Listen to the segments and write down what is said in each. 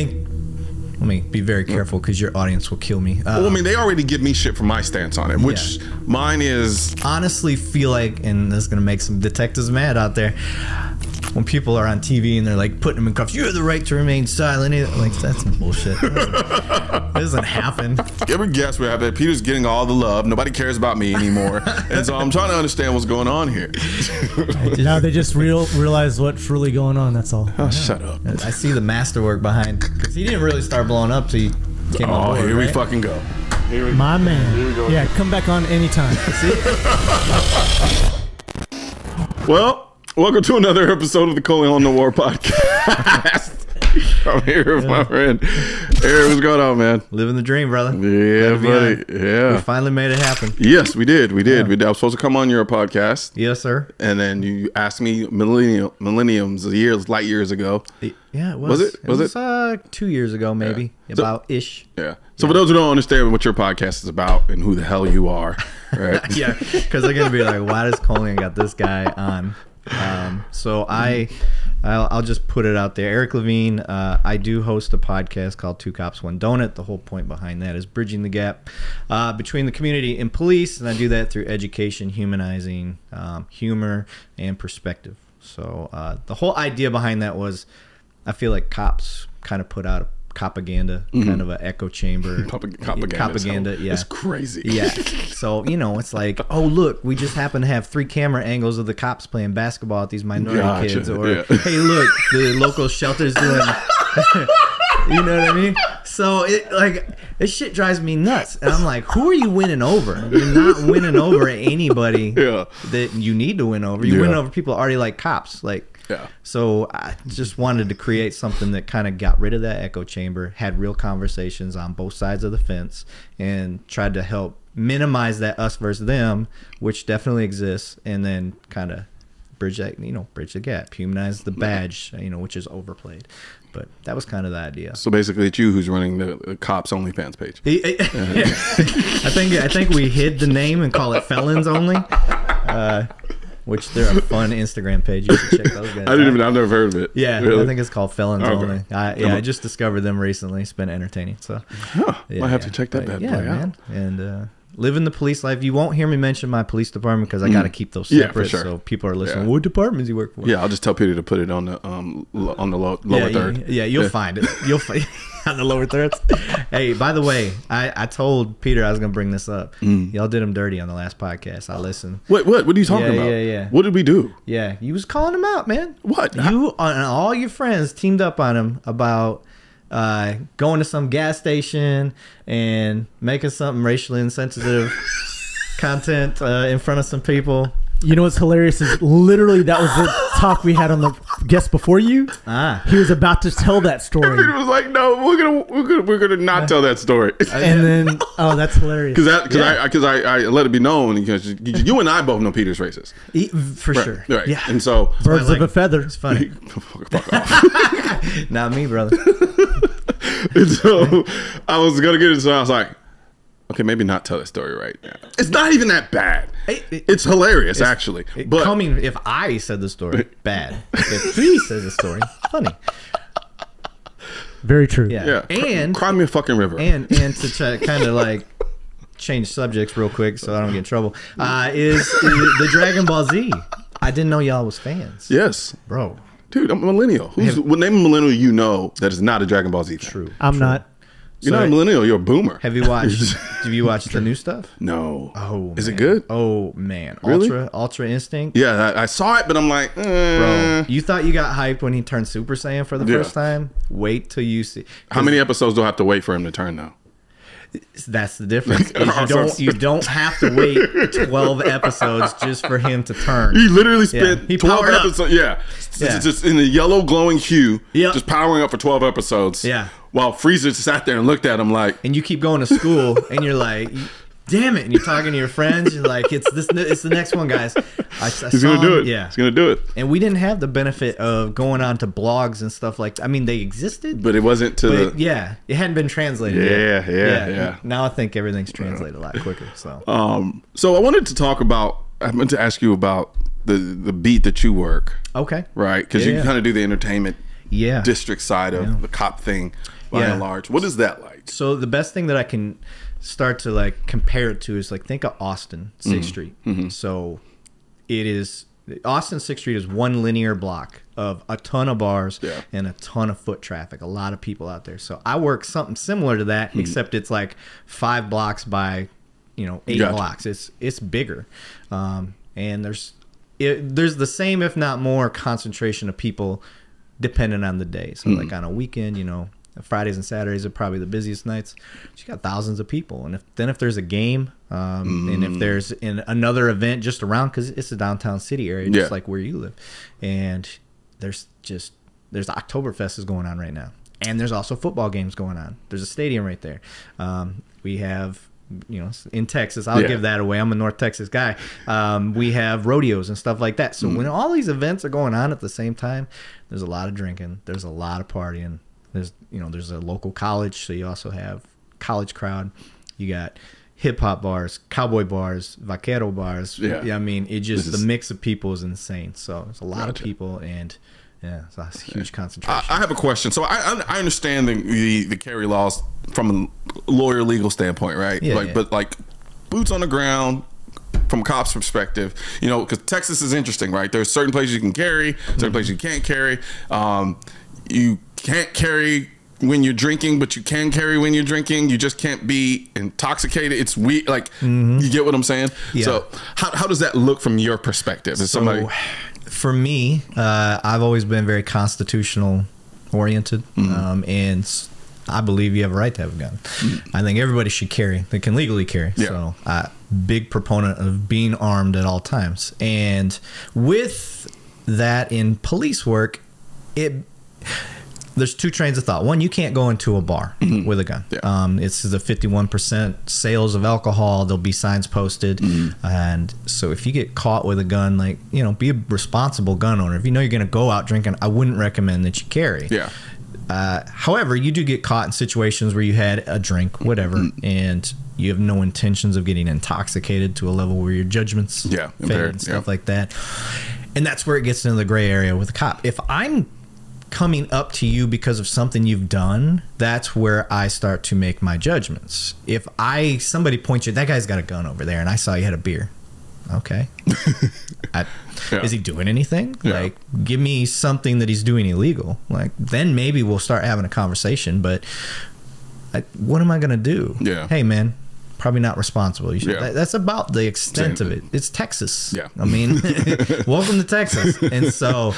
think. Let me be very careful because your audience will kill me. Well, I mean, they already give me shit for my stance on it, which mine is... Honestly feel like, and this is going to make some detectives mad out there, when people are on TV and they're like putting them in cuffs, you have the right to remain silent. Like, that's some bullshit. That doesn't happen. Every guest we have that Peter's getting all the love. Nobody cares about me anymore. And so I'm trying to understand what's going on here. Now they just realize what's really going on. That's all. Oh, shut up. I see the masterwork behind, because he didn't really start blowing up till he came on board, here we right? fucking go. My man. Here we go. Yeah, come back on anytime. Well, welcome to another episode of the Colion Noir podcast. I'm here with my friend Eric. What's going on, man? Living the dream, brother. Yeah, buddy. Yeah, we finally made it happen. Yes, we did. We did. I was supposed to come on your podcast. Yes, sir. And then you asked me millenniums, light years ago. Yeah, it was. Was it? 2 years ago, maybe. Yeah. Ish. Yeah. So for those who don't understand what your podcast is about and who the hell you are, right? Yeah, because they're gonna be like, why does Colion got this guy on? So I'll just put it out there. Erik Lavigne, I do host a podcast called Two Cops, One Donut. The whole point behind that is bridging the gap between the community and police, and I do that through education, humanizing, humor, and perspective. So the whole idea behind that was, I feel like cops kind of put out a propaganda, kind of an echo chamber. Propaganda, yeah. It's crazy. Yeah. So, it's like, oh, look, we just happen to have 3 camera angles of the cops playing basketball at these minority kids. Or, hey, look, the local shelter's doing... You know what I mean? So, this shit drives me nuts. And I'm like, who are you winning over? You're not winning over anybody that you need to win over. You win over people already like cops. So I just wanted to create something that kind of got rid of that echo chamber, had real conversations on both sides of the fence, and tried to help minimize that us versus them, which definitely exists, and then kind of bridge that, bridge the gap, humanize the badge, which is overplayed. But that was kind of the idea. So basically, it's you who's running the Cops OnlyFans page. I think we hid the name and call it Felons Only. Which they're a fun Instagram page. You should check those guys. I've never heard of it. Yeah, really? I think it's called Felons Only. I just discovered them recently. It's been entertaining. So, might have to check that bad boy out. And living the police life. You won't hear me mention my police department because I got to keep those separate. For sure. So people are listening. What department does he work for? Yeah, I'll just tell Peter to put it on the lower third. Yeah, you'll find it. You'll find on the lower thirds. Hey, by the way, I told Peter I was gonna bring this up. Y'all did him dirty on the last podcast. I listened. What are you talking about? Yeah. What did we do? Yeah, you was calling him out, man. What? You and all your friends teamed up on him about going to some gas station and making something racially insensitive content in front of some people. You know what's hilarious is literally that was the talk we had on the guest before you. He was about to tell that story. Peter was like, "No, we're gonna not tell that story." And then, that's hilarious. Because I let it be known because you and I both know Peter's racist. For sure. Right. Yeah. And so birds of a feather. It's funny. Fuck off. Not me, brother. And so I was gonna get it. So I was like, okay, maybe not tell that story right now. It's not even that bad. It's hilarious, actually. But if I said the story, bad. If he says the story, funny. Very true. Yeah. And cry me a fucking river. And to kind of change subjects real quick so I don't get in trouble. Is the Dragon Ball Z? I didn't know y'all was fans. Yes, bro. Dude, I'm a millennial. What name of millennial that is not a Dragon Ball Z fan? True. I'm not. You're not a millennial. You're a boomer. Have you watched the new stuff? No. Oh, is it good? Oh man, really? Ultra Instinct. Yeah, I saw it, but I'm like, bro, you thought you got hyped when he turned Super Saiyan for the first time? Wait till you see. How many episodes do I have to wait for him to turn now? That's the difference. You don't have to wait 12 episodes just for him to turn. He literally spent 12 episodes. Just in the yellow glowing hue, just powering up for 12 episodes. Yeah. While Frieza sat there and looked at him like, and you keep going to school, and you're like, damn it! And you're talking to your friends. You're like, it's the next one, guys. He's gonna do it. Yeah, he's gonna do it. And we didn't have the benefit of going on to blogs and stuff like that. I mean, they existed, but it wasn't to it hadn't been translated. Yeah. Now I think everything's translated a lot quicker. So I wanted to talk about. I meant to ask you about the beat that you work. Okay. Right, because you kind of do the entertainment district side of the cop thing by and large. What is that like? So the best thing that I can start to like compare it to is like, think of Austin 6th Street. So it is, Austin 6th Street is one linear block of a ton of bars and a ton of foot traffic, a lot of people out there. So I work something similar to that, except it's like 5 blocks by 8 blocks. It's bigger, and there's the same, if not more, concentration of people depending on the day. So like on a weekend, Fridays and Saturdays are probably the busiest nights. You got thousands of people, and if there's a game, and if there's another event just around, because it's a downtown city area, just like where you live, and there's Oktoberfest is going on right now, and there's also football games going on. There's a stadium right there. We have, in Texas, I'll give that away. I'm a North Texas guy. We have rodeos and stuff like that. So when all these events are going on at the same time, there's a lot of drinking. There's a lot of partying. There's a local college, so you also have college crowd. You got hip hop bars, cowboy bars, vaquero bars. I mean, the mix of people is insane. So there's a lot of people, and it's a huge concentration. I have a question. So I understand the carry laws from a lawyer legal standpoint, right? But like boots on the ground from a cop's perspective, because Texas is interesting, right? There's certain places you can carry, certain places you can't carry. You can't carry when you're drinking, but you can carry when you're drinking. You just can't be intoxicated. It's weird. Like, you get what I'm saying? Yeah. So how does that look from your perspective? For me, I've always been very constitutional oriented, and I believe you have a right to have a gun. I think everybody should carry. They can legally carry. So big proponent of being armed at all times. And with that, in police work, there's 2 trains of thought. One, you can't go into a bar with a gun. It's the 51% sales of alcohol. There'll be signs posted. And so if you get caught with a gun, like, be a responsible gun owner. If you know you're going to go out drinking, I wouldn't recommend that you carry. However, you do get caught in situations where you had a drink, whatever, and you have no intentions of getting intoxicated to a level where your judgments fade and stuff like that. And that's where it gets into the gray area with a cop. If I'm coming up to you because of something you've done, that's where I start to make my judgments. If somebody points you, that guy's got a gun over there, and I saw you had a beer. Okay. Is he doing anything? Like, give me something that he's doing illegal. Like, then maybe we'll start having a conversation. But what am I going to do? Hey, man, probably not responsible. You should. That's about the extent of it. It's Texas. I mean, welcome to Texas. And so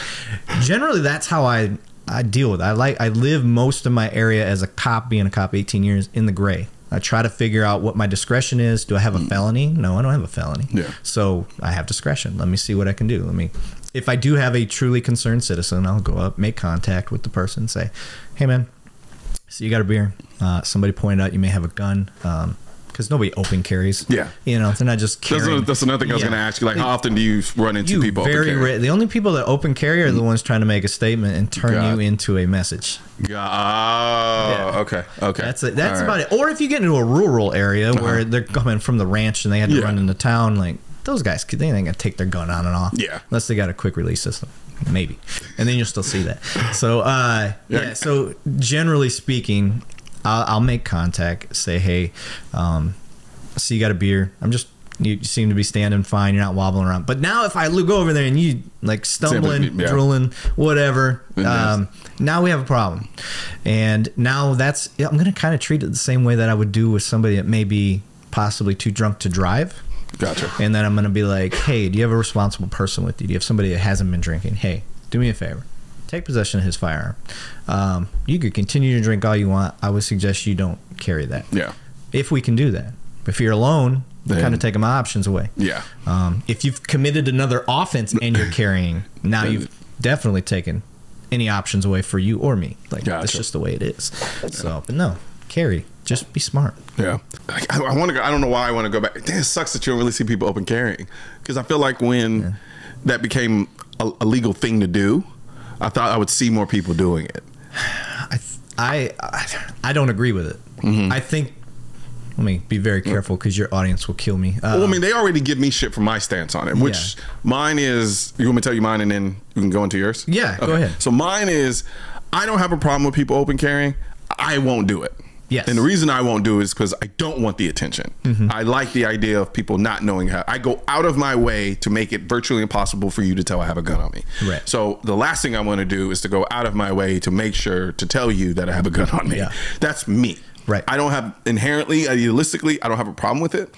generally that's how I deal with it. I live most of my area as a cop, being a cop 18 years, in the gray. I try to figure out what my discretion is. Do I have a felony? No, I don't have a felony. So I have discretion. Let me see what I can do. If I do have a truly concerned citizen, I'll go up, make contact with the person, and say, hey, man, so you got a beer. Somebody pointed out you may have a gun. Because nobody open carries. They're not just carrying. That's another thing I was going to ask you. Like, how often do you run into people open carry? The only people that open carry are the ones trying to make a statement and turn you into a message. Okay. That's about it. Or if you get into a rural area where they're coming from the ranch and they had to run into town, like, those guys, they ain't going to take their gun on and off. Unless they got a quick release system. Maybe. And then you'll still see that. So, so generally speaking, I'll make contact, say, hey, so you got a beer. You seem to be standing fine. You're not wobbling around. But now if I go over there and you like stumbling, drooling, whatever, now we have a problem. And now I'm going to kind of treat it the same way that I would do with somebody that may be possibly too drunk to drive. Gotcha. And then I'm going to be like, hey, do you have a responsible person with you? Do you have somebody that hasn't been drinking? Hey, do me a favor. Take possession of his firearm. You could continue to drink all you want. I would suggest you don't carry that. If we can do that. If you're alone, then kind of taking my options away. If you've committed another offense and you're carrying, now you've definitely taken any options away for you or me. Like, that's just the way it is. So, but no, carry. Just be smart. I want to go. I don't know why I want to go back. It sucks that you don't really see people open carrying, because I feel like when that became a legal thing to do, I thought I would see more people doing it. I don't agree with it. I think, let me be very careful because your audience will kill me. Well, I mean, they already give me shit for my stance on it, which mine is, you want me to tell you mine and then you can go into yours? Yeah, go ahead. So mine is, I don't have a problem with people open carrying. I won't do it. Yes. And the reason I won't do it is because I don't want the attention. I like the idea of people not knowing how. I go out of my way to make it virtually impossible for you to tell I have a gun on me. Right. So the last thing I want to do is to go out of my way to make sure to tell you that I have a gun on me. Yeah. That's me. Right. I don't have inherently, idealistically, I don't have a problem with it.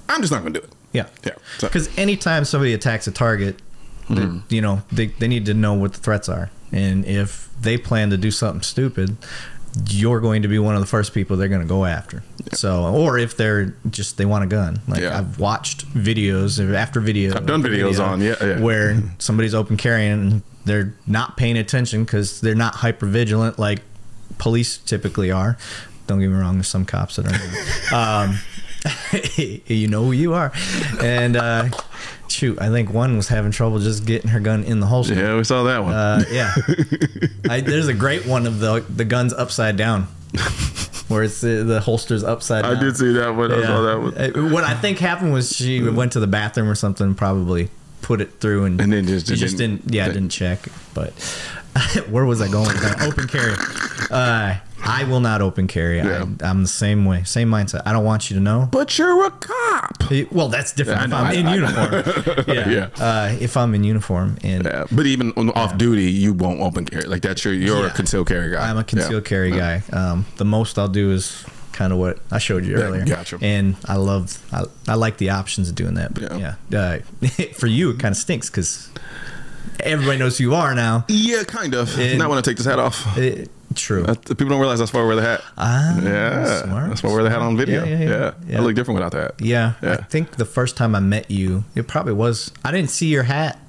I'm just not going to do it. Yeah. Yeah. Because anytime somebody attacks a target, you know, they need to know what the threats are. And if they plan to do something stupid, you're going to be one of the first people they're going to go after. Yeah. So, or if they're just, they want a gun. Like I've watched videos after video. I've done videos on, where somebody's open carrying and they're not paying attention because they're not hyper vigilant like police typically are. Don't get me wrong, there's some cops that are. You know who you are. And shoot, I think one was having trouble just getting her gun in the holster. Yeah, we saw that one. There's a great one of the guns upside down, where it's the holster's upside down. I did see that one. I saw that one. What I think happened was she went to the bathroom or something, probably put it through, and then just didn't check. But where was I going with that? Open carry. I will not open carry. Yeah. I'm the same way, same mindset. I don't want you to know. But you're a cop. Well, that's different. If I'm in uniform. If I'm in uniform, but even off duty, you won't open carry. Like that's you're a concealed carry guy. I'm a concealed carry guy. The most I'll do is kind of what I showed you earlier. Gotcha. And I like the options of doing that. But for you, it kind of stinks because everybody knows who you are now. Yeah, kind of. Not when I take this hat off. True. People don't realize that's why I wear the hat. Smart. That's why I wear the hat on video. Yeah. I look different without that. Yeah. I think the first time I met you, it probably was. I didn't see your hat.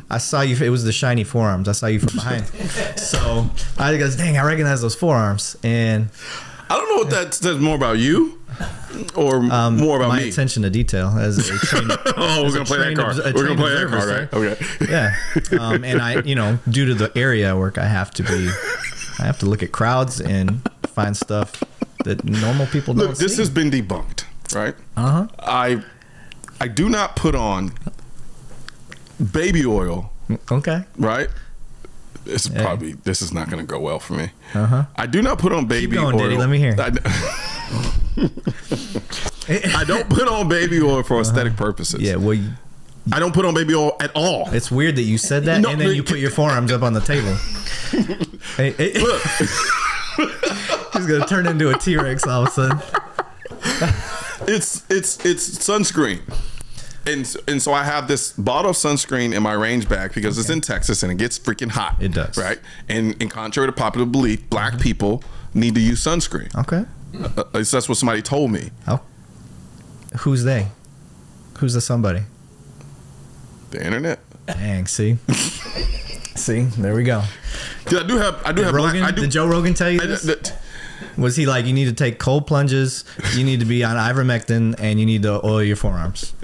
I saw you. It was the shiny forearms. I saw you from behind. So I goes, dang, I recognize those forearms. And I don't know what that says more about you or more about my me. attention to detail as a trained. We're gonna play that card. We're gonna play that card, right? Okay. Yeah. And I, due to the area I work, I have to look at crowds and find stuff that normal people don't see. This has been debunked, right? I do not put on baby oil. Okay. Right? This is not going to go well for me. I do not put on baby oil. Diddy, let me hear. I don't put on baby oil for aesthetic purposes. Yeah, well, I don't put on baby oil at all. It's weird that you said that, and then you put your forearms up on the table. Look. He's gonna turn into a T-Rex all of a sudden. It's sunscreen. And so I have this bottle of sunscreen in my range bag because it's in Texas and it gets freaking hot. It does. Right? And in contrary to popular belief, black people need to use sunscreen. Okay. At least that's what somebody told me. Oh. Who's they? Who's the somebody? The internet. Dang, see? See? There we go. I do have Rogan, did Joe Rogan tell you this? Was he like, you need to take cold plunges, you need to be on ivermectin, and you need to oil your forearms?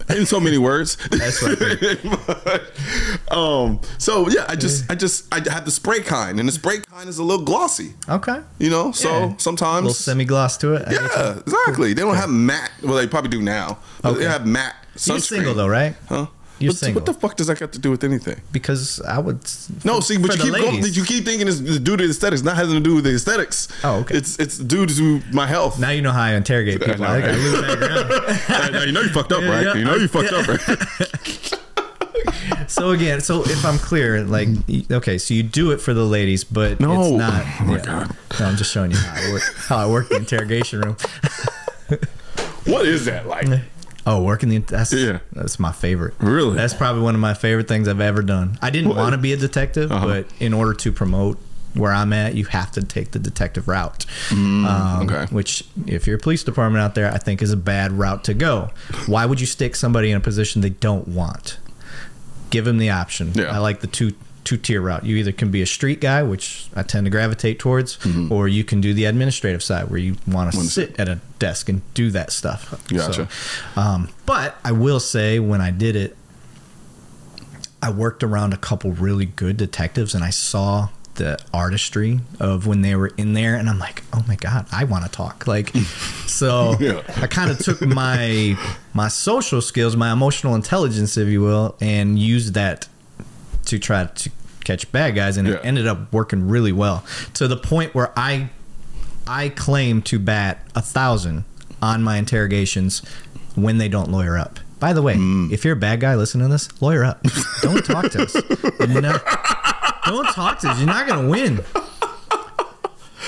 In so many words. That's right. So yeah, I have the spray kind, and the spray kind is a little glossy. Okay. So sometimes a little semi-gloss to it. Yeah, exactly. They don't have matte. Well, they probably do now. But they have matte sunscreen. You're single though, right? Huh? You're single. What the fuck does that got to do with anything? Because I would. No, see, but you keep thinking it's due to the aesthetics. Not having to do with the aesthetics. Oh, okay. It's due to my health. Now you know how I interrogate people. I gotta lose that ground. Now you know you fucked up, right? You know you fucked up, right? So if I'm clear, like, okay, so you do it for the ladies, but it's not. Oh my God. No, I'm just showing you how I work the interrogation room. What is that like? Oh, that's my favorite. Really? That's probably one of my favorite things I've ever done. I didn't want to be a detective, but in order to promote where I'm at, you have to take the detective route. Okay. Which, if you're a police department out there, I think is a bad route to go. Why would you stick somebody in a position they don't want? Give them the option. Yeah. I like the two-tier route. You either can be a street guy, which I tend to gravitate towards, or you can do the administrative side where you want to sit at a desk and do that stuff. Gotcha. So, but I will say, when I did it, I worked around a couple really good detectives, and I saw the artistry of when they were in there, and I'm like, oh my God, I want to talk. Like, so I kind of took my social skills, my emotional intelligence, if you will, and used that to try to catch bad guys, and it ended up working really well to the point where I claim to bat 1,000 on my interrogations when they don't lawyer up. By the way, if you're a bad guy listening to this, lawyer up. Don't talk to us. Don't talk to us. You're not going to win.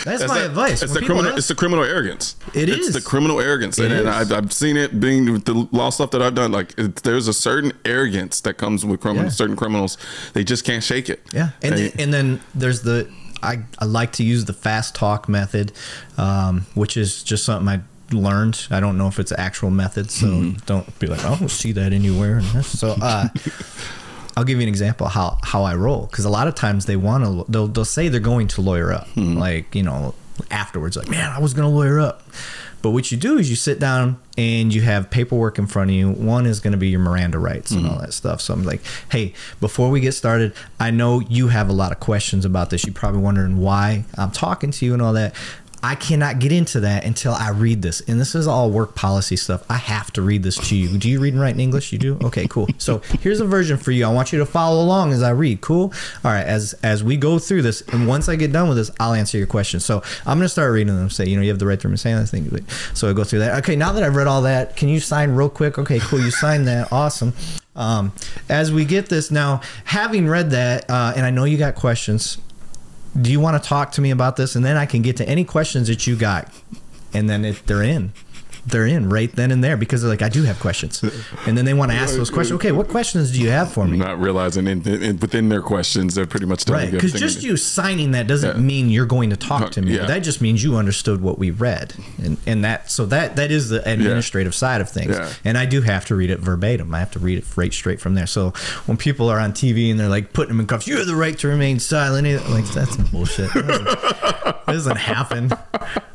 That's my advice. It's the criminal arrogance. It's the criminal arrogance. And I've seen it being with the law stuff that I've done. Like, there's a certain arrogance that comes with certain criminals. They just can't shake it. Yeah. And then there's I like to use the fast talk method, which is just something I learned. I don't know if it's an actual method, so don't be like, I don't see that anywhere. So I'll give you an example of how I roll, because a lot of times they'll say they're going to lawyer up, like, you know, afterwards, like, man, I was going to lawyer up. But what you do is you sit down and you have paperwork in front of you. One is going to be your Miranda rights and all that stuff. So I'm like, hey, before we get started, I know you have a lot of questions about this. You're probably wondering why I'm talking to you and all that. I cannot get into that until I read this. And this is all work policy stuff. I have to read this to you. Do you read and write in English? You do? Okay, cool. So here's a version for you. I want you to follow along as I read. Cool? All right, as we go through this, and once I get done with this, I'll answer your questions. So I'm going to start reading them. Say, you know, you have the right to remain silent. So I go through that. Okay, now that I've read all that, can you sign real quick? Okay, cool. You signed that. Awesome. As we get this now, having read that, and I know you got questions, do you want to talk to me about this? And then I can get to any questions that you got. And then they're in right then and there, because they're like, I do have questions. And then they want to ask those questions. Okay, what questions do you have for me? Not realizing within their questions, they're pretty much right. Because just you signing that doesn't mean you're going to talk to me. Yeah. That just means you understood what we read. And that is the administrative side of things. Yeah. And I do have to read it verbatim. I have to read it right straight from there. So when people are on TV and they're like putting them in cuffs, you have the right to remain silent. Like, that's bullshit. That doesn't happen.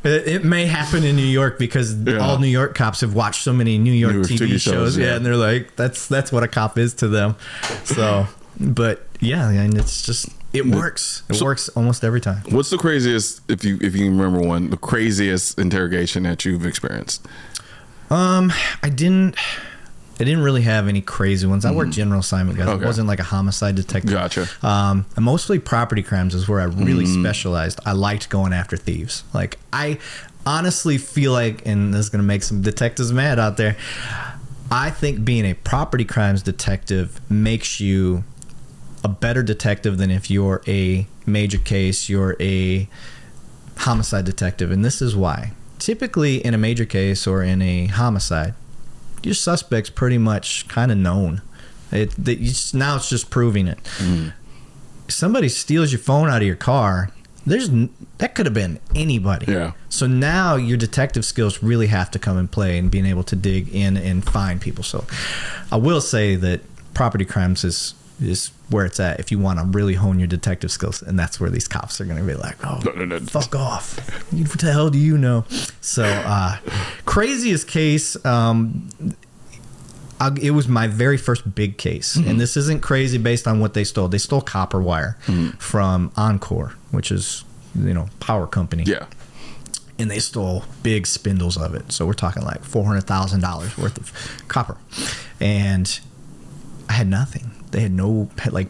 It may happen in New York because all New York cops have watched so many New York TV shows. Yeah, and they're like, that's what a cop is to them. So, but yeah, and it's just, it works. It works almost every time. What's the craziest, if you can remember one, the craziest interrogation that you've experienced? I didn't really have any crazy ones. I worked general assignment, guys. Okay. It wasn't like a homicide detective. Gotcha. Mostly property crimes is where I really specialized. I liked going after thieves. Like, I honestly feel like, and this is going to make some detectives mad out there, I think being a property crimes detective makes you a better detective than if you're a major case, you're a homicide detective. And this is why. Typically in a major case or in a homicide, your suspect's pretty much kind of known. Now it's just proving it. Somebody steals your phone out of your car, that could have been anybody. Yeah. So now your detective skills really have to come in play and being able to dig in and find people. So I will say that property crimes is where it's at if you want to really hone your detective skills, and that's where these cops are going to be like, oh, fuck off. What the hell do you know? So craziest case, it was my very first big case, and this isn't crazy based on what they stole. They stole copper wire from Encore, which is, power company. Yeah. And they stole big spindles of it. So we're talking like $400,000 worth of copper. And I had nothing. They had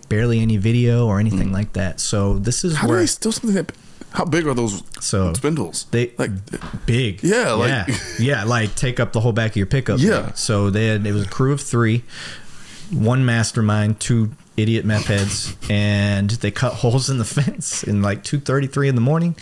barely any video or anything like that. So this is how do they steal something that? How big are those spindles? They big. Yeah, like take up the whole back of your pickup. Yeah. So it was a crew of 3, 1 mastermind, 2 idiot meth heads, and they cut holes in the fence in like 2:33 in the morning,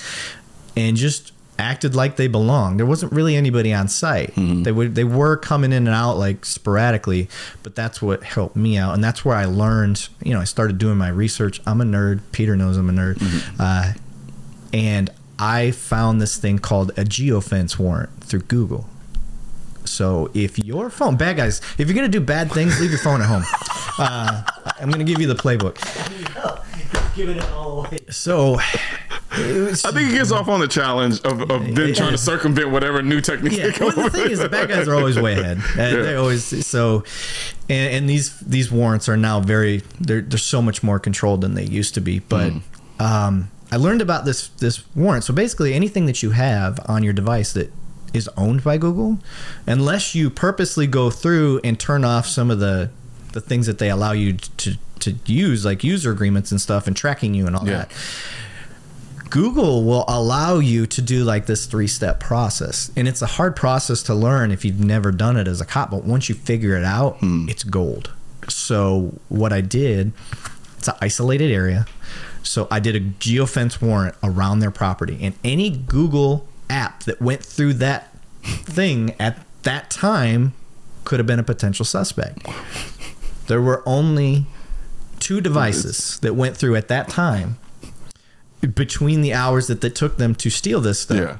and just acted like they belonged. There wasn't really anybody on site. They were coming in and out like sporadically, but that's what helped me out, and that's where I learned. I started doing my research. I'm a nerd. Peter knows I'm a nerd. And I found this thing called a geofence warrant through Google. So if your phone, bad guys, if you're going to do bad things, leave your phone at home. I'm going to give you the playbook. Giving it all away. So I think he gets off on the challenge of then trying to circumvent whatever new technique. Yeah, well, the thing is, the bad guys are always way ahead. They're always so. And these warrants are now they're so much more controlled than they used to be. But I learned about this warrant. So basically, anything that you have on your device that is owned by Google, unless you purposely go through and turn off some of the the things that they allow you to use, like user agreements and stuff, and tracking you and all that. Google will allow you to do like this 3-step process, and it's a hard process to learn if you've never done it as a cop, but once you figure it out, it's gold. So what I did, it's an isolated area, so I did a geofence warrant around their property, and any Google app that went through that thing at that time could have been a potential suspect. There were only 2 devices that went through at that time between the hours that it took them to steal this stuff. Yeah.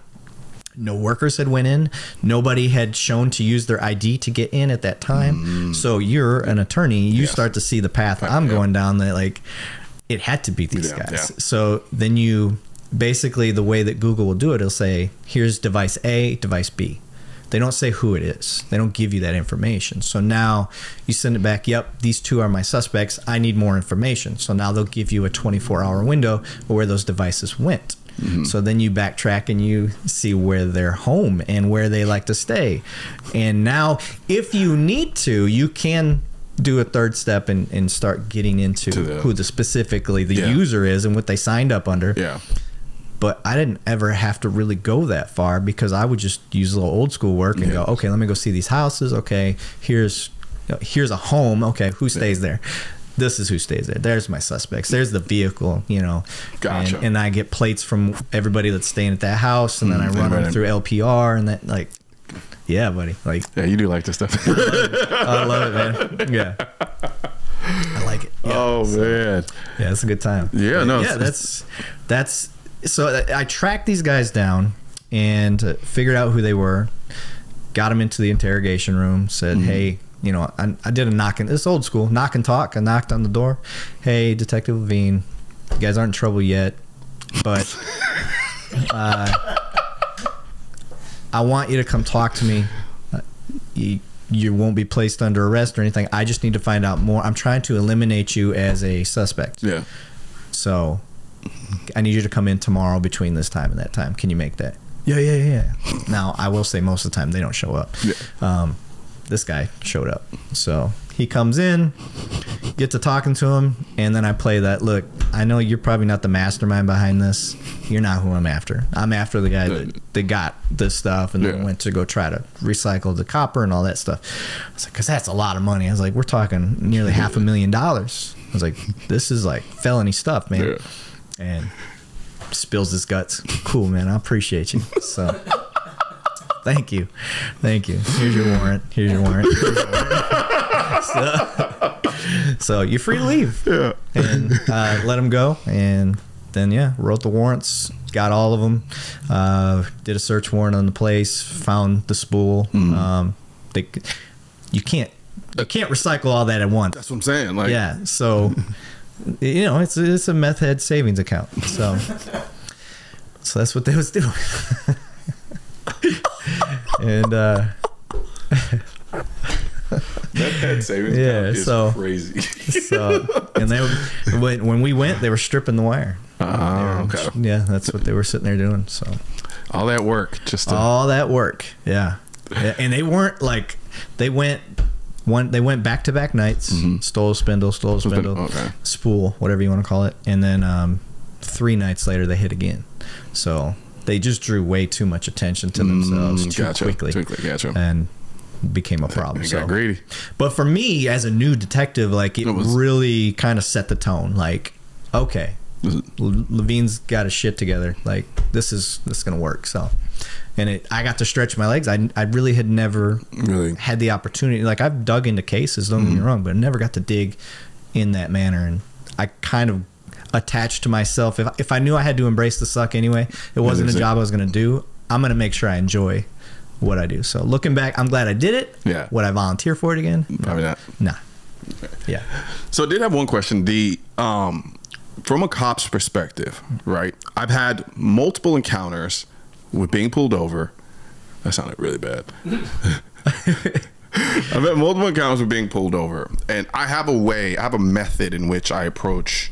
No workers had went in. Nobody had shown to use their ID to get in at that time. So you're an attorney. You start to see the path I'm going down, that like it had to be these guys. So then you basically, the way that Google will do it, it'll say, here's device A, device B. They don't say who it is. They don't give you that information. So now you send it back. Yep, these 2 are my suspects. I need more information. So now they'll give you a 24-hour window where those devices went. So then you backtrack and you see where they're home and where they like to stay. And now, if you need to, you can do a 3rd step and start getting into who specifically the user is and what they signed up under. But I didn't ever have to really go that far, because I would just use a little old school work and go, okay, let me go see these houses. Okay, here's a home. Okay, who stays there? This is who stays there. There's my suspects. There's the vehicle, you know. Gotcha. And I get plates from everybody that's staying at that house, and then I run them through LPR, and that, like, yeah, buddy. Like, yeah, you do like this stuff. I love it, man. Yeah. I like it. Yeah. Oh, man. Yeah, it's a good time. Yeah, no. Yeah, that's so I tracked these guys down and figured out who they were, got them into the interrogation room, said, hey, you know, I did a knock, and it's old school, knock and talk. I knocked on the door. Hey, Detective Lavigne, you guys aren't in trouble yet, but I want you to come talk to me. You won't be placed under arrest or anything. I just need to find out more. I'm trying to eliminate you as a suspect. Yeah. So I need you to come in tomorrow between this time and that time. Can you make that? Yeah. Now, I will say most of the time they don't show up. Yeah. This guy showed up. So he comes in, get to talking to him, and then I play that, look, I know you're probably not the mastermind behind this. You're not who I'm after. I'm after the guy that got this stuff and then went to go try to recycle the copper and all that stuff. I was like, because that's a lot of money. I was like, we're talking nearly $500,000. I was like, this is like felony stuff, man. Yeah. And spills his guts. Cool, man. I appreciate you. So thank you. Here's your warrant. So you're free to leave. Yeah. And let him go. And then wrote the warrants, got all of them. Did a search warrant on the place. Found the spool. You can't recycle all that at once. That's what I'm saying. Like, yeah. So you know, it's a meth head savings account. So that's what they was doing. And meth head savings account is crazy. So and when we went, they were stripping the wire. Okay. Yeah, that's what they were sitting there doing. So all that work, all that work. Yeah. And they weren't like, they went back-to-back nights, stole a spindle, spool, whatever you want to call it, and then 3 nights later they hit again. So they just drew way too much attention to themselves too quickly. And became a problem. Got greedy. But for me, as a new detective, like it really kind of set the tone. Like, okay, Lavigne's got his shit together. Like this is gonna work. So. And I got to stretch my legs. I really had never had the opportunity. Like, I've dug into cases, don't get me wrong, but I never got to dig in that manner. And I kind of attached to myself. If I knew I had to embrace the suck anyway, it wasn't a job I was going to do. I'm going to make sure I enjoy what I do. So looking back, I'm glad I did it. Yeah. Would I volunteer for it again? Probably not. Nah. Okay. Yeah. So I did have one question. From a cop's perspective, right? I've had multiple encounters with being pulled over. That sounded really bad. I've had multiple encounters with being pulled over, and I have a method in which I approach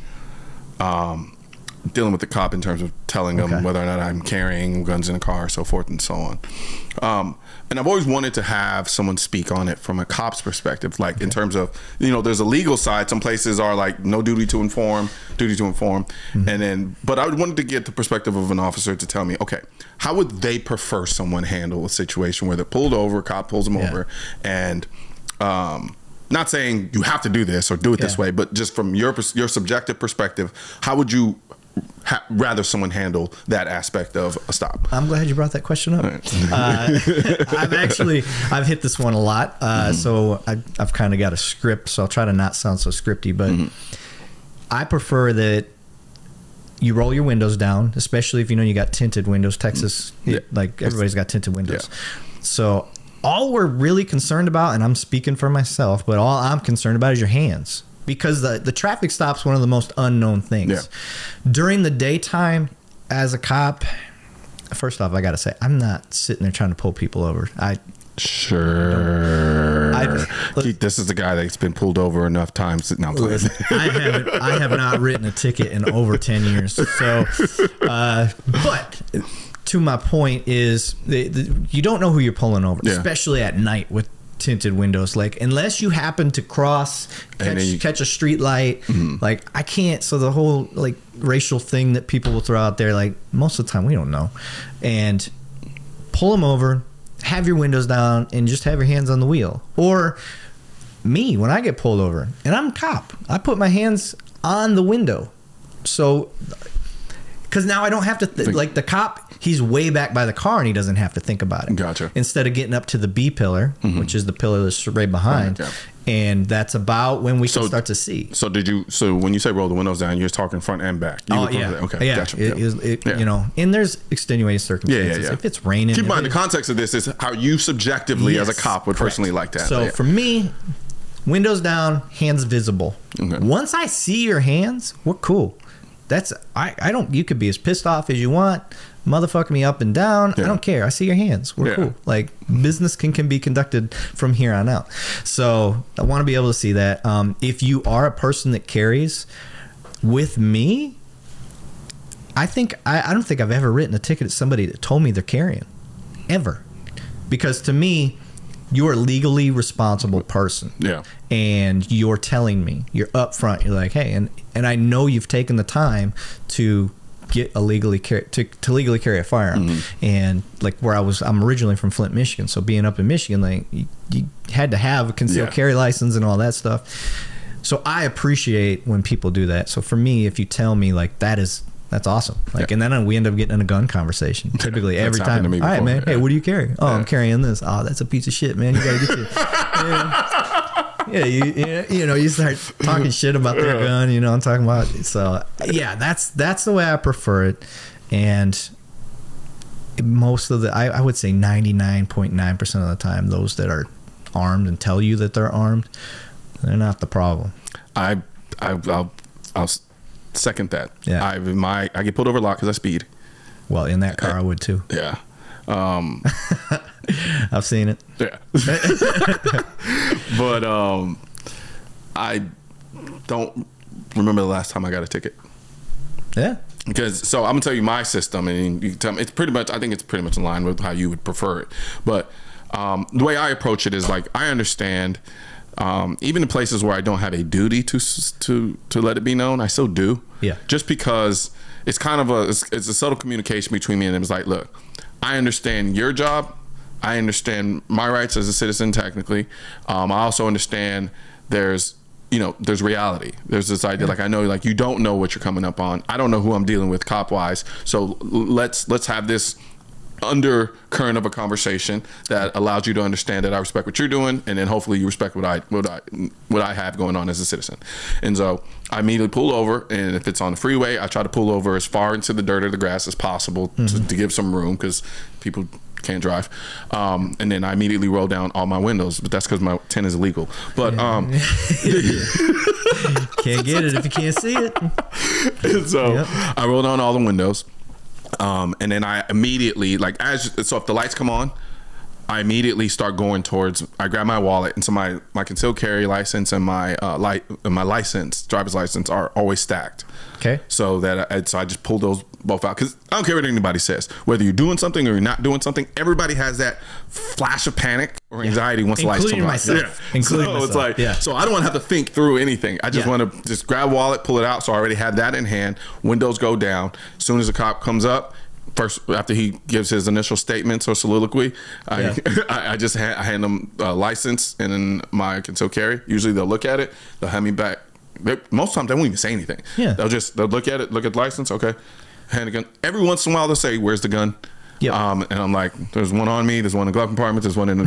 dealing with the cop in terms of telling them whether or not I'm carrying guns in a car, so forth and so on. And I've always wanted to have someone speak on it from a cop's perspective, like in terms of, you know, there's a legal side. Some places are like no duty to inform, and then, but I wanted to get the perspective of an officer to tell me, okay, how would they prefer someone handle a situation where they're pulled over, cop pulls them over, and not saying you have to do this or do it this way, but just from your subjective perspective, how would you rather someone handle that aspect of a stop? I'm glad you brought that question up. I've hit this one a lot. So I've kind of got a script, so I'll try to not sound so scripty, but I prefer that you roll your windows down, especially if you know you got tinted windows. Texas, like everybody's got tinted windows. So all we're really concerned about, and I'm speaking for myself, but all I'm concerned about is your hands. Because the traffic stop's one of the most unknown things. During the daytime, as a cop, first off, I got to say, I'm not sitting there trying to pull people over. This is the guy that's been pulled over enough times. Now, I have not written a ticket in over 10 years. So, but to my point is, you don't know who you're pulling over, especially at night with tinted windows. Like, unless you happen to catch a street light, like I can't. So the whole like racial thing that people will throw out there, like most of the time we don't know, and pull them over, have your windows down, and just have your hands on the wheel. Or me, when I get pulled over and I'm a cop, I put my hands on the window, so because now I don't have to like the cop. He's way back by the car and he doesn't have to think about it. Gotcha. Instead of getting up to the B pillar, which is the pillar that's right behind, and that's about when we can start to see. So when you say roll the windows down, you're talking front and back. Okay, gotcha. You know, and there's extenuating circumstances. If it's raining, keep in mind the context of this is how you subjectively as a cop would personally like that. So for me, windows down, hands visible. Once I see your hands, we're cool. I don't. You could be as pissed off as you want, motherfuck me up and down. I don't care. I see your hands. We're cool. Like business can be conducted from here on out. So I want to be able to see that. If you are a person that carries with me, I don't think I've ever written a ticket at somebody that told me they're carrying, ever, because to me, you're a legally responsible person. And you're telling me, you're upfront. You're like, hey, and I know you've taken the time to get a legally carry a firearm. And like I'm originally from Flint, Michigan. So being up in Michigan, like you had to have a concealed carry license and all that stuff. So I appreciate when people do that. So for me, if you tell me like that's awesome. Like, and then we end up getting in a gun conversation. Typically every time. All right, man. Hey, what do you carry? Oh, I'm carrying this. Oh, that's a piece of shit, man. You gotta get you know, you start talking shit about their gun. You know, I'm talking about. So yeah, that's the way I prefer it. And most of I would say 99.9% of the time, those that are armed and tell you that they're armed, they're not the problem. I'll second that. I get pulled over a lot because I speed. Well, in that car I would too. I've seen it. But I don't remember the last time I got a ticket. Because so I'm gonna tell you my system, and you can tell me it's pretty much. I think it's pretty much in line with how you would prefer it. But the way I approach it is like I understand. Even in places where I don't have a duty to let it be known, I still do. Just because it's kind of it's a subtle communication between me and them. It's like, look, I understand your job. I understand my rights as a citizen. Technically, I also understand there's reality. There's this idea, like I know, like you don't know what you're coming up on. I don't know who I'm dealing with cop wise. So let's have this undercurrent of a conversation that allows you to understand that I respect what you're doing, and then hopefully you respect what I have going on as a citizen. And so I immediately pull over, and if it's on the freeway, I try to pull over as far into the dirt or the grass as possible to give some room, because people can't drive. And then I immediately roll down all my windows, but that's because my tint is illegal. But can't get it if you can't see it. And so I roll down all the windows. And then I immediately, so if the lights come on, I immediately start going towards. I grab my wallet, and so my concealed carry license and my license, driver's license, are always stacked. Okay. So that so I just pull those both out, because I don't care what anybody says. Whether you're doing something or you're not doing something, everybody has that flash of panic or anxiety once the lights come on. Including myself. It's like, so I don't want to have to think through anything. I just want to just grab wallet, pull it out. So I already have that in hand. Windows go down. As soon as the cop comes up, first, after he gives his initial statements or soliloquy, I just hand them a license and then my concealed carry. Usually they'll look at it, they'll hand me back. Most times they won't even say anything. Yeah. They'll look at it, look at the license, okay, hand the gun. Every once in a while they'll say, "Where's the gun?" Yep. And I'm like, "There's one on me. There's one in the glove compartment. There's one in the."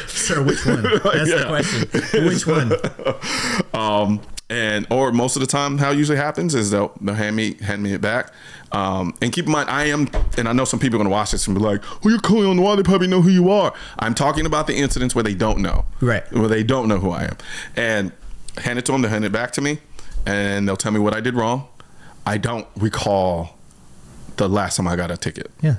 Sir, which one? That's the question. Which one? Or most of the time, how it usually happens is they'll hand me it back. And keep in mind, and I know some people are going to watch this and be like, "Oh, you're Colion Noir. They probably know who you are." I'm talking about the incidents where they don't know, right? Where they don't know who I am, and hand it to them. They hand it back to me, and they'll tell me what I did wrong. I don't recall the last time I got a ticket. Yeah,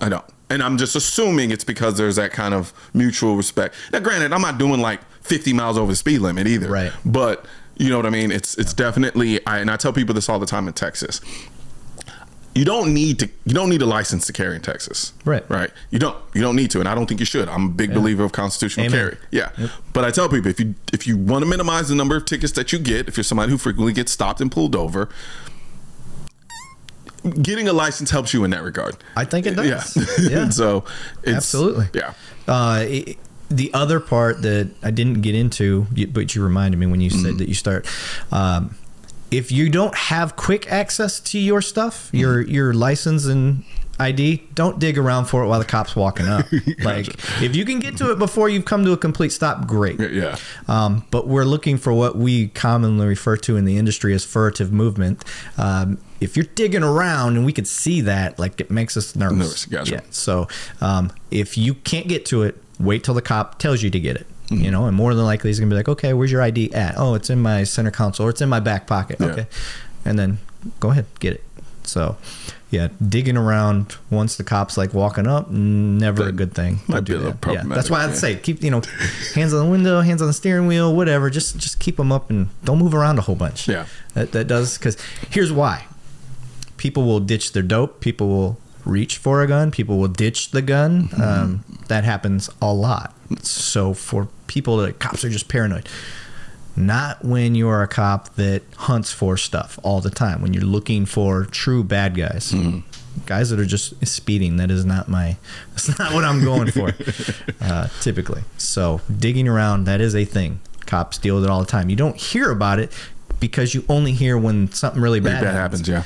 I don't. And I'm just assuming it's because there's that kind of mutual respect. Now, granted, I'm not doing like 50 miles over the speed limit either. Right. But you know what I mean? It's definitely, and I tell people this all the time in Texas. You don't need a license to carry in Texas. Right. Right. You don't need to, and I don't think you should. I'm a big believer of constitutional carry. Yeah. Yep. But I tell people, if you want to minimize the number of tickets that you get, if you're somebody who frequently gets stopped and pulled over, getting a license helps you in that regard. I think it does. Yeah. So absolutely. Yeah. The other part that I didn't get into, but you reminded me when you said that you start. If you don't have quick access to your stuff, your license and ID, don't dig around for it while the cop's walking up. Like, if you can get to it before you've come to a complete stop, great. Yeah. But we're looking for what we commonly refer to in the industry as furtive movement. If you're digging around and we could see that, like, it makes us nervous. Gotcha. Yeah. So if you can't get to it, wait till the cop tells you to get it. You know, and more than likely he's gonna be like, "Okay, where's your ID at?" "Oh, it's in my center console, or it's in my back pocket." Yeah. Okay, and then go ahead, get it. So yeah, digging around once the cop's like walking up, never a good thing. Might be a little problematic. Yeah, that's why I'd say keep, hands on the window, hands on the steering wheel, whatever. Just keep them up and don't move around a whole bunch. Yeah, that does, because here's why: people will ditch their dope. People will reach for a gun. People will ditch the gun. That happens a lot. So for people that cops are just paranoid. Not when you're a cop that hunts for stuff all the time. When you're looking for true bad guys, guys that are just speeding. That's not what I'm going for, typically. So digging around, that is a thing. Cops deal with it all the time. You don't hear about it because you only hear when something really bad happens. Yeah.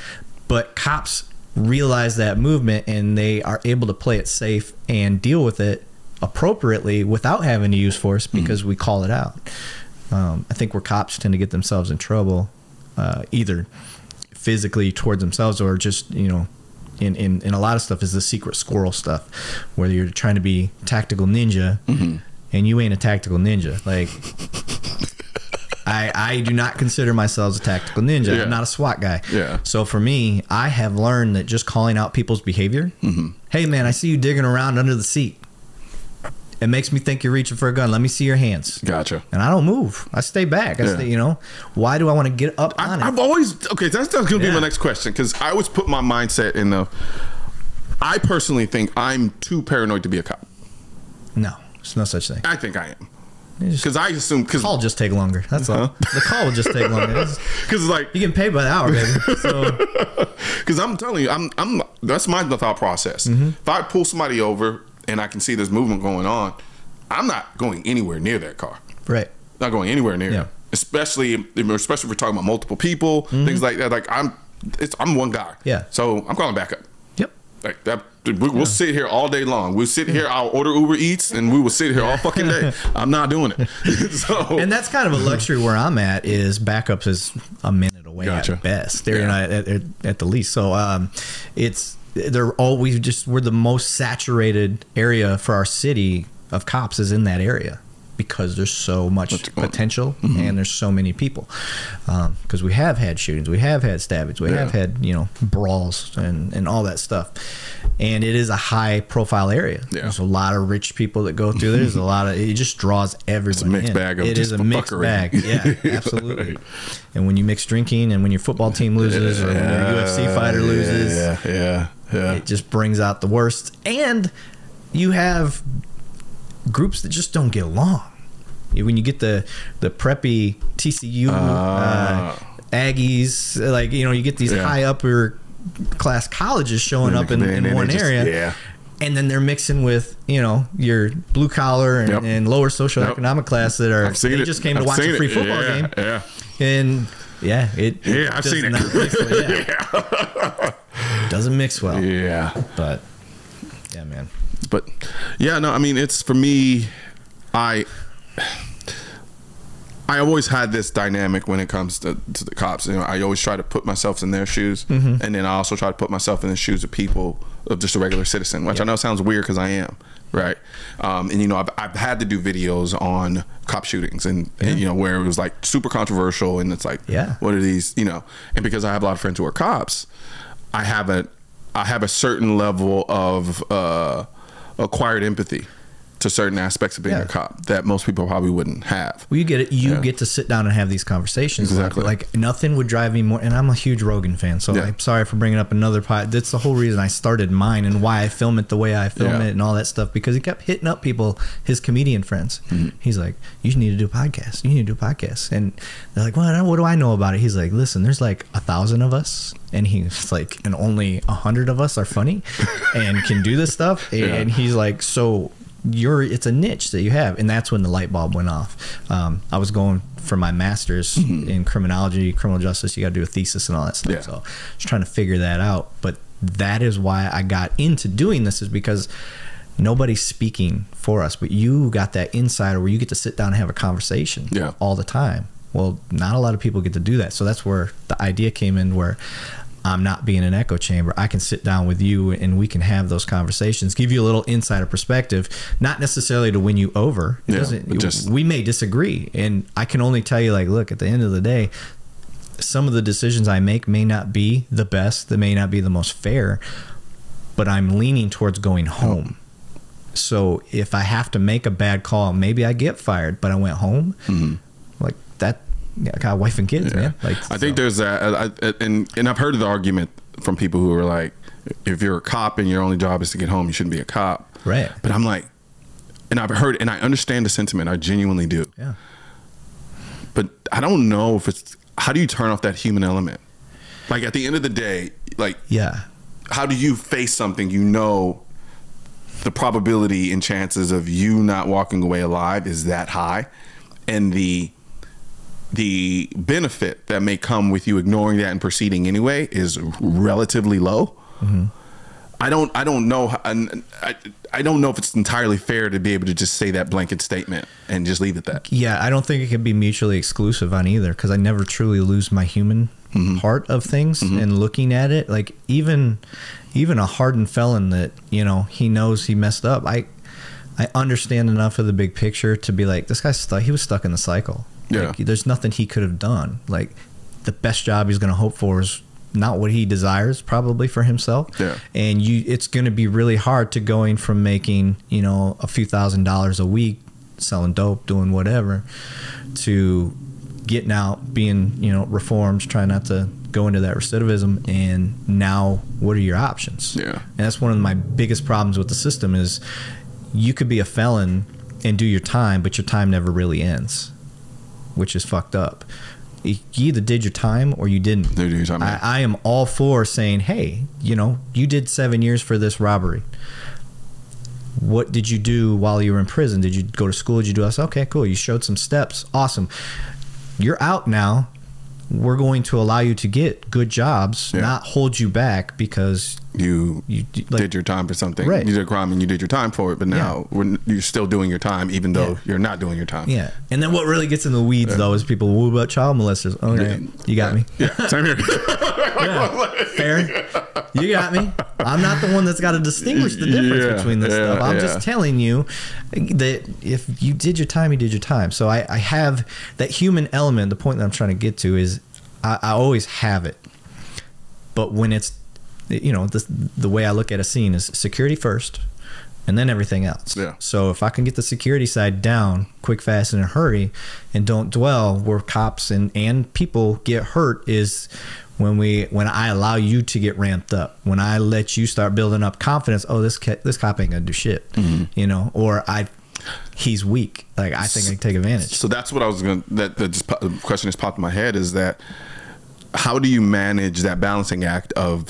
But cops realize that movement and they are able to play it safe and deal with it appropriately without having to use force because we call it out. I think where cops tend to get themselves in trouble, either physically towards themselves or just, in a lot of stuff, is the secret squirrel stuff, where you're trying to be tactical ninja and you ain't a tactical ninja. Like, I do not consider myself a tactical ninja. I'm not a SWAT guy. Yeah. So for me, I have learned that just calling out people's behavior. Hey man, I see you digging around under the seat. It makes me think you're reaching for a gun. Let me see your hands. Gotcha. And I don't move. I stay back. I stay, why do I want to get up on it? I've always, that's going to be my next question, because I always put my mindset in I personally think I'm too paranoid to be a cop. No, there's no such thing. I think I am. Because I assume, the call will just take longer. That's all. The call will just take longer. Because it's like, you get paid by the hour, baby. So, because I'm telling you, that's my thought process. If I pull somebody over and I can see there's movement going on, I'm not going anywhere near that car. Right. Not going anywhere near it. Especially if we're talking about multiple people, things like that. Like I'm one guy. Yeah. So I'm calling back up. Yep. Like that. We'll sit here all day long. We'll sit here. I'll order Uber Eats, and we will sit here all fucking day. I'm not doing it. And that's kind of a luxury where I'm at. Is backups is a minute away at best. They're at the least. So we're the most saturated area for our city of cops is in that area, because there's so much potential and there's so many people. Because we have had shootings, we have had stabbings, we have had brawls and all that stuff. And it is a high profile area. Yeah. There's a lot of rich people that go through there. There's a lot of, it just draws everyone. It's a mixed bag of it is a mixed bag. Yeah, absolutely. And when you mix drinking and when your football team loses or when your UFC fighter loses, it just brings out the worst. And you have groups that just don't get along. When you get the preppy TCU Aggies, like, you know, you get these high upper class colleges showing up in one area, and then they're mixing with, you know, your blue collar and lower socioeconomic class that are just came to watch a free football game. And I've seen it. Doesn't mix well. But yeah, man. But yeah, no, I mean, it's, for me, I always had this dynamic when it comes to the cops. You know, I always try to put myself in their shoes, and then I also try to put myself in the shoes of people, of just a regular citizen, which I know sounds weird because I am, right? And you know, I've had to do videos on cop shootings, and you know, where it was like super controversial, and it's like, what are these, you know? And because I have a lot of friends who are cops, I have a certain level of acquired empathy to certain aspects of being a cop that most people probably wouldn't have. Well, you get it. You get to sit down and have these conversations. Exactly. Like nothing would drive me more. And I'm a huge Rogan fan, so I'm sorry for bringing up another pod. That's the whole reason I started mine and why I film it the way I film it and all that stuff, because he kept hitting up people, his comedian friends. He's like, "You need to do a podcast. You need to do a podcast." And they're like, "Well, what do I know about it?" He's like, "Listen, there's like 1,000 of us." And he's like, "And only 100 of us are funny and can do this stuff." And he's like, "So it's a niche that you have." And that's when the light bulb went off. I was going for my master's in criminology, criminal justice. You got to do a thesis and all that stuff. So just trying to figure that out. But that is why I got into doing this, is because nobody's speaking for us, but you got that insider where you get to sit down and have a conversation all the time. Well, not a lot of people get to do that. So that's where the idea came in, where I'm not being an echo chamber. I can sit down with you and we can have those conversations, give you a little insider perspective, not necessarily to win you over. We may disagree, and I can only tell you, like, look, at the end of the day, some of the decisions I make may not be the best, they may not be the most fair, but I'm leaning towards going home. So if I have to make a bad call, maybe I get fired, but I went home, like that. Yeah, I got a wife and kids, man. Like, I think there's that, and I've heard the argument from people who are like, if you're a cop and your only job is to get home, you shouldn't be a cop. Right. But I'm like, and I've heard, and I understand the sentiment. I genuinely do. Yeah. But I don't know if it's, how do you turn off that human element? Like, at the end of the day, like, how do you face something, you know, the probability and chances of you not walking away alive is that high, and the benefit that may come with you ignoring that and proceeding anyway is relatively low. I don't know. I don't know if it's entirely fair to be able to just say that blanket statement and just leave it at that. Yeah, I don't think it can be mutually exclusive on either, because I never truly lose my human part of things and looking at it. Like even a hardened felon that, you know, he knows he messed up. I understand enough of the big picture to be like, this guy's stuck. He was stuck in the cycle. Like, there's nothing he could have done. Like, the best job he's going to hope for is not what he desires, probably, for himself. And it's going to be really hard to going from making, you know, a few $1,000s a week selling dope, doing whatever, to getting out, being, you know, reformed, trying not to go into that recidivism. And now, what are your options? And that's one of my biggest problems with the system, is you could be a felon and do your time, but your time never really ends, which is fucked up. You either did your time or you didn't. I am all for saying, hey, you know, you did 7 years for this robbery. What did you do while you were in prison? Did you go to school? Did you do this? Okay, cool. You showed some steps. Awesome. You're out now. We're going to allow you to get good jobs, not hold you back because you did your time for something. You did a crime and you did your time for it, but now you're still doing your time, even though you're not doing your time. And then what really gets in the weeds, though, is people, what about child molesters? Okay, you got me. Same here. Fair. You got me. I'm not the one that's got to distinguish the difference between this stuff. I'm just telling you that if you did your time, you did your time. So I have that human element. The point that I'm trying to get to is I always have it. But when it's you know, the way I look at a scene is security first, and then everything else. Yeah. So if I can get the security side down quick, fast, and in a hurry, and don't dwell where cops and people get hurt, is when I allow you to get ramped up, when I let you start building up confidence. Oh, this cop ain't gonna do shit, you know, or he's weak. Like, I think I can take advantage. So that's what I was gonna. The question just popped in my head is that, how do you manage that balancing act of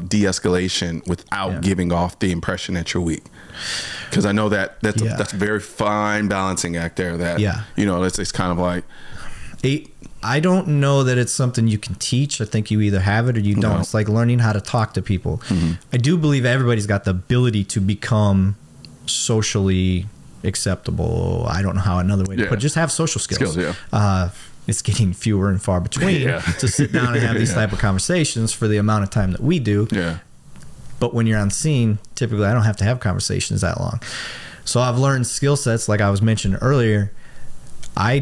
de-escalation without giving off the impression that you're weak? Because I know that's a very fine balancing act there. That you know, it's kind of like. I don't know that it's something you can teach. I think you either have it or you don't. No. It's like learning how to talk to people. I do believe everybody's got the ability to become socially acceptable. I don't know how another way to put it. Just have social skills. It's getting fewer and far between to sit down and have these type of conversations for the amount of time that we do. But when you're on scene, typically I don't have to have conversations that long. So I've learned skill sets, like I was mentioning earlier. I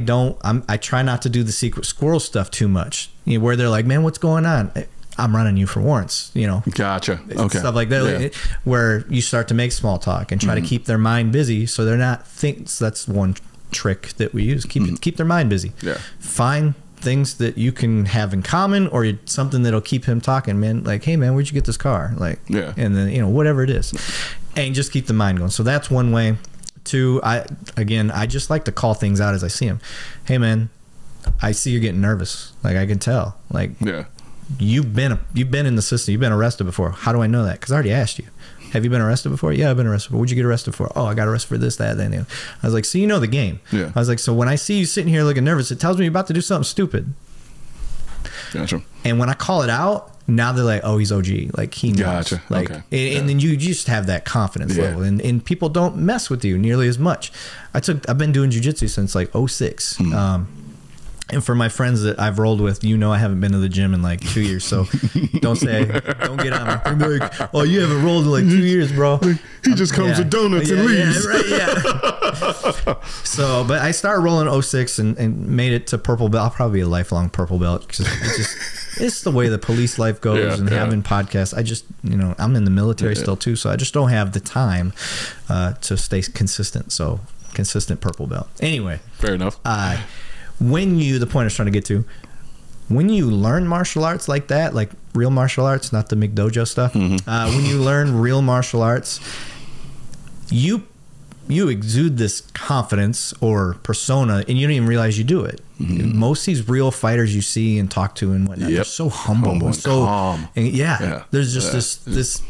try not to do the secret squirrel stuff too much, you know, where they're like, man, what's going on? I'm running you for warrants, you know. Gotcha. Okay. Stuff like that, where you start to make small talk and try to keep their mind busy, so they're not so that's one trick that we use. Keep their mind busy. Find things that you can have in common, or something that'll keep him talking, man. Like, hey man, where'd you get this car? Like, and then, you know, whatever it is, and just keep the mind going. So that's one way. Two, I just like to call things out as I see them. Hey man, I see you're getting nervous. Like, I can tell. Like, you've been in the system. You've been arrested before. How do I know that? Because I already asked you. Have you been arrested before? Yeah, I've been arrested before. What'd you get arrested for? Oh, I got arrested for this, that, and that. I was like, so you know the game. I was like, so when I see you sitting here looking nervous, it tells me you're about to do something stupid. Gotcha. And when I call it out, now they're like, oh, he's OG. Like, he knows. Gotcha. Like, and then you just have that confidence level, and people don't mess with you nearly as much. I've been doing jiu-jitsu since like 06. And for my friends that I've rolled with, you know, I haven't been to the gym in like 2 years, so don't don't get on me. They're like, oh, you haven't rolled in like 2 years, bro. He just comes with donuts and leaves. So, but I started rolling 06 and made it to purple belt. I'll probably be a lifelong purple belt, because it's the way the police life goes, and having podcasts. I just, you know, I'm in the military still too, so I just don't have the time to stay consistent. So consistent purple belt. Anyway, fair enough. The point I was trying to get to, when you learn martial arts like that, like real martial arts, not the McDojo stuff, when you learn real martial arts, you exude this confidence or persona, and you don't even realize you do it. Most of these real fighters you see and talk to and whatnot, they're so humble and so calm. And there's just this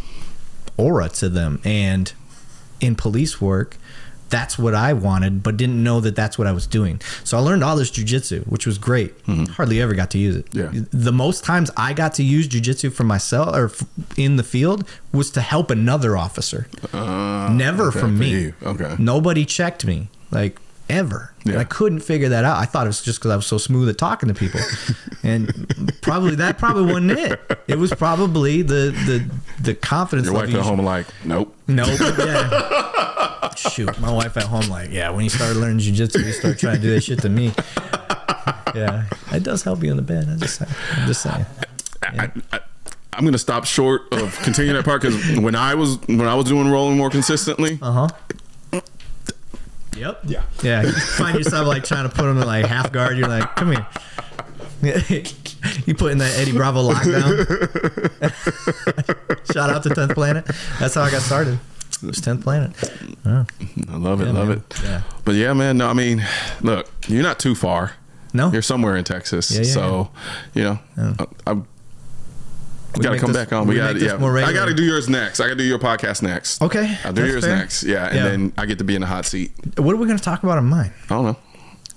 aura to them. And in police work, that's what I wanted, but didn't know that that's what I was doing. So I learned all this jiu-jitsu, which was great. Hardly ever got to use it. The most times I got to use jiu-jitsu for myself or in the field was to help another officer. Never from me. Nobody checked me, like, ever. And I couldn't figure that out. I thought it was just because I was so smooth at talking to people. And probably wasn't it. It was probably the confidence. Your wife at home like, nope. Shoot, my wife at home like, when you start learning jiu-jitsu, you start trying to do that shit to me. It does help you in the bed. I'm just saying. I'm gonna stop short of continuing that part, because when I was doing rolling more consistently, you find yourself like trying to put them in like half guard. You're like, come here. You put in that Eddie Bravo lockdown. Shout out to 10th Planet. That's how I got started. It was 10th Planet. I love it. But yeah, man. No, I mean, look, you're not too far. No, you're somewhere in Texas. So you know, I'm. We gotta come back on. I gotta do yours next. I gotta do your podcast next. Okay, I'll do yours next. And then I get to be in the hot seat. What are we gonna talk about on mine? I don't know,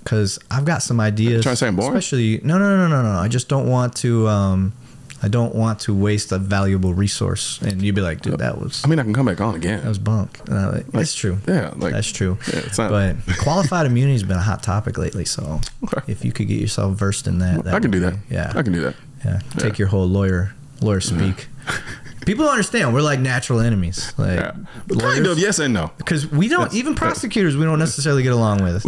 because I've got some ideas. You're trying to say I'm boring? Especially no. I just don't want to. I don't want to waste a valuable resource, and you'd be like, dude, that was. I mean, I can come back on again. That was bunk. That's true. Yeah, that's true. Yeah, it's not, but qualified immunity has been a hot topic lately. So if you could get yourself versed in that, I can do that. Yeah, I can do that. Yeah, take your whole lawyer speak. People don't understand. We're like natural enemies. Like kind of, yes and no. Because we don't, even prosecutors, we don't necessarily get along with.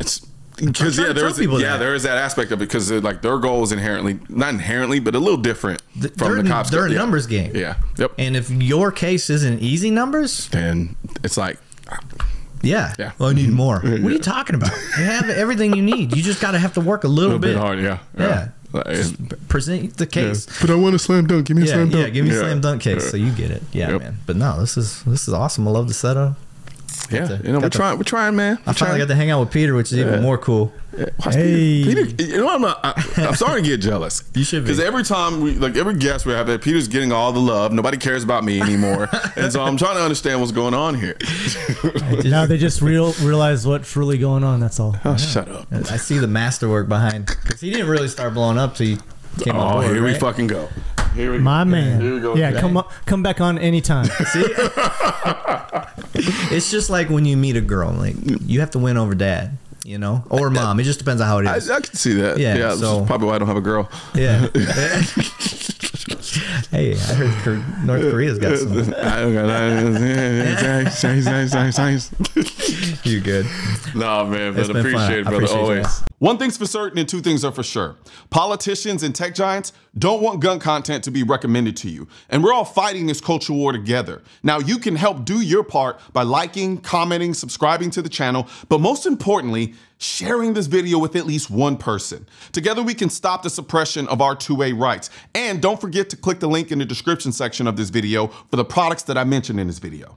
It's because there is that aspect of it, because like their goal is not inherently, but a little different from the cops. They're a numbers game. Yeah. Yep. And if your case isn't easy numbers, then it's like, yeah. Well, I need more. What are you talking about? You have everything you need. You just have to work a little bit hard. Yeah. Just present the case. Yeah. But I want a slam dunk. Give me a slam dunk. Yeah, give me a slam dunk case so you get it. Yeah, man. But no, this is awesome. I love the setup. Yeah, we're trying, man. I finally got to hang out with Peter, which is even more cool. Hey, Peter, you know, I'm starting to get jealous. You should be, because every time every guest we have, Peter's getting all the love. Nobody cares about me anymore, and so I'm trying to understand what's going on here. Now they just realize what's really going on. That's all. Oh, shut up! I see the masterwork behind, because he didn't really start blowing up till he came on board. Here we fucking go. My man. Here we go. Yeah, come back on anytime. See? It's just like when you meet a girl, like you have to win over dad, you know, or mom. It just depends on how it is. I can see that. Yeah, so probably why I don't have a girl. Yeah. Hey, I heard North Korea's got some. You good? Nah, man, but appreciate it, brother. Always. One thing's for certain and two things are for sure. Politicians and tech giants don't want gun content to be recommended to you. And we're all fighting this culture war together. Now, you can help do your part by liking, commenting, subscribing to the channel, but most importantly, sharing this video with at least one person. Together, we can stop the suppression of our 2A rights. And don't forget to click the link in the description section of this video for the products that I mentioned in this video.